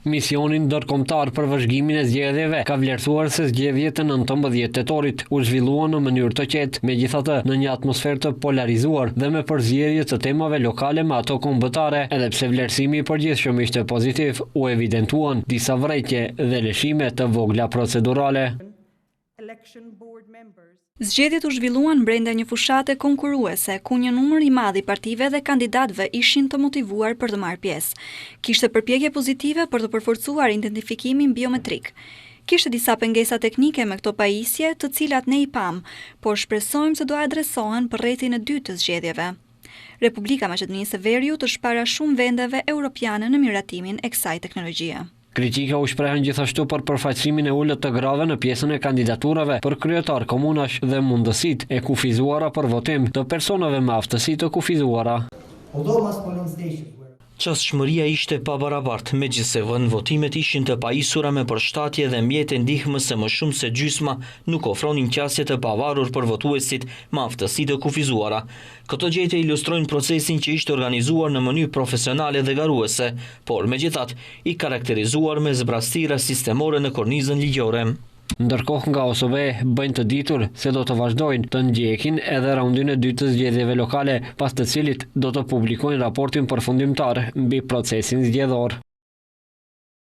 Misionin ndërkombëtar për vëzhgimin e zgjedhjeve ka vlerësuar se zgjedhjet e 19 tetorit u zhvilluan në mënyrë të qetë, megjithatë në një atmosferë të polarizuar dhe me përzierje të temave lokale me ato kombëtare, edhe pse vlerësimi i përgjithshëm ishte pozitiv, u evidentuan disa vrejtje dhe lëshime të vogla procedurale. Zgjedhjet u zhvilluan brenda një fushate konkurruese, ku një numër i madh i partive dhe kandidatëve ishin të motivuar për të marrë pjesë. Kishte përpjekje pozitive për të përforcuar identifikimin biometrik. Kishte disa pengesa teknike me këto pajisje, të cilat ne i pam, por shpresojmë se do adresohen për rrethin e dytë të zgjedhjeve. Republika Maqedonisë së Veriut është para shumë vendeve europiane në miratimin e kësaj teknologjie. Kritika u shprehen gjithashtu për përfaqësimin e ulët të grave në pjesën e kandidaturave për kryetar komunash dhe mundësitë e kufizuara për votim të personave me aftësi të kufizuara. Qasshmëria ishte pabarabartë, megjithse votimet ishin të pajisura me përshtatje dhe mjete ndihmëse më shumë se gjysma nuk ofronin qasje të pavarur për votuesit me aftësi të kufizuara. Këto gjetje ilustrojnë procesin që ishte organizuar në mënyrë profesionale dhe garuese, por megjithatë i karakterizuar me zbrastira sistemore në kornizën ligjore. Ndërkohë nga OSVE bëjnë të ditur se do të vazhdojnë të ndjekin edhe raundin e dytë të zgjedhjeve lokale, pas të cilit do të publikojnë raportin përfundimtar mbi procesin zgjedhor.